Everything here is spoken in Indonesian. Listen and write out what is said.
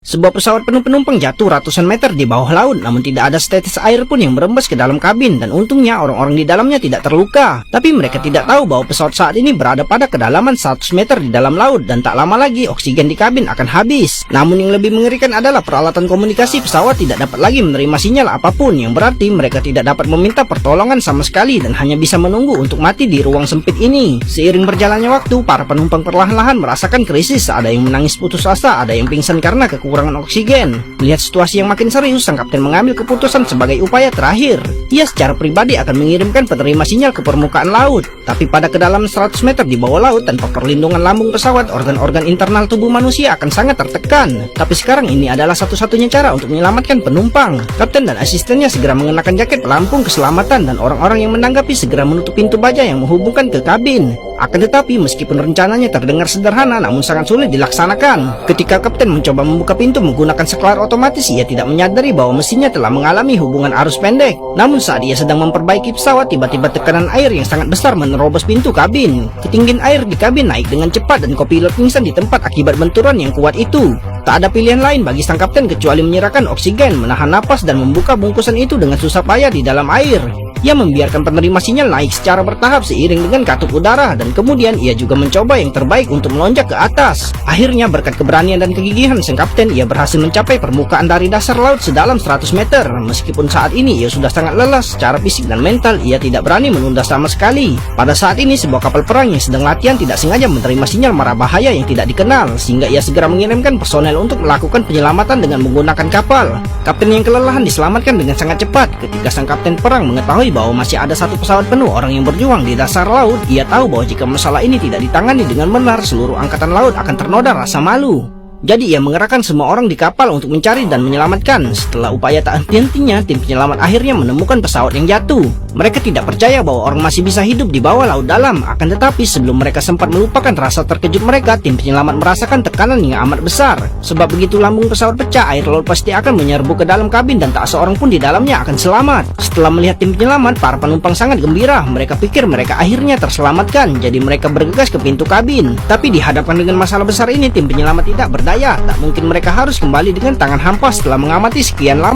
Sebuah pesawat penuh penumpang jatuh ratusan meter di bawah laut, namun tidak ada setetes air pun yang merembes ke dalam kabin, dan untungnya orang-orang di dalamnya tidak terluka. Tapi mereka tidak tahu bahwa pesawat saat ini berada pada kedalaman 100 meter di dalam laut, dan tak lama lagi oksigen di kabin akan habis. Namun yang lebih mengerikan adalah peralatan komunikasi pesawat tidak dapat lagi menerima sinyal apapun, yang berarti mereka tidak dapat meminta pertolongan sama sekali dan hanya bisa menunggu untuk mati di ruang sempit ini. Seiring berjalannya waktu, para penumpang perlahan-lahan merasakan krisis. Ada yang menangis putus asa, ada yang pingsan karena kekurangan oksigen. Melihat situasi yang makin serius, sang kapten mengambil keputusan sebagai upaya terakhir. Ia secara pribadi akan mengirimkan penerima sinyal ke permukaan laut. Tapi pada kedalaman 100 meter di bawah laut, tanpa perlindungan lambung pesawat, organ-organ internal tubuh manusia akan sangat tertekan. Tapi sekarang ini adalah satu-satunya cara untuk menyelamatkan penumpang. Kapten dan asistennya segera mengenakan jaket pelampung keselamatan, dan orang-orang yang menanggapi segera menutup pintu baja yang menghubungkan ke kabin. Akan tetapi meskipun rencananya terdengar sederhana, namun sangat sulit dilaksanakan. Ketika kapten mencoba membuka pintu menggunakan seklar otomatis, ia tidak menyadari bahwa mesinnya telah mengalami hubungan arus pendek. Namun saat ia sedang memperbaiki pesawat, tiba-tiba tekanan air yang sangat besar menerobos pintu kabin. Ketinggian air di kabin naik dengan cepat dan kopilot pingsan di tempat akibat benturan yang kuat itu. Tak ada pilihan lain bagi sang kapten kecuali menyerahkan oksigen, menahan napas dan membuka bungkusan itu dengan susah payah di dalam air. Ia membiarkan penerima sinyal naik secara bertahap seiring dengan katup udara, dan kemudian ia juga mencoba yang terbaik untuk melonjak ke atas. Akhirnya berkat keberanian dan kegigihan sang kapten, ia berhasil mencapai permukaan dari dasar laut sedalam 100 meter. Meskipun saat ini ia sudah sangat lelah secara fisik dan mental, ia tidak berani menunda sama sekali. Pada saat ini sebuah kapal perang yang sedang latihan tidak sengaja menerima sinyal mara bahaya yang tidak dikenal, sehingga ia segera mengirimkan personel untuk melakukan penyelamatan dengan menggunakan kapal. Kapten yang kelelahan diselamatkan dengan sangat cepat. Ketika sang kapten perang mengetahui bahwa masih ada satu pesawat penuh orang yang berjuang di dasar laut, ia tahu bahwa jika masalah ini tidak ditangani dengan benar, seluruh angkatan laut akan ternoda rasa malu. Jadi ia mengerahkan semua orang di kapal untuk mencari dan menyelamatkan. Setelah upaya tak henti-hentinya, tim penyelamat akhirnya menemukan pesawat yang jatuh. Mereka tidak percaya bahwa orang masih bisa hidup di bawah laut dalam. Akan tetapi sebelum mereka sempat melupakan rasa terkejut mereka, tim penyelamat merasakan tekanan yang amat besar. Sebab begitu lambung pesawat pecah, air laut pasti akan menyerbu ke dalam kabin dan tak seorang pun di dalamnya akan selamat. Setelah melihat tim penyelamat, para penumpang sangat gembira. Mereka pikir mereka akhirnya terselamatkan. Jadi mereka bergegas ke pintu kabin. Tapi dihadapkan dengan masalah besar ini, tim penyelamat tidak berdaya. Tak mungkin mereka harus kembali dengan tangan hampa setelah mengamati sekian lama.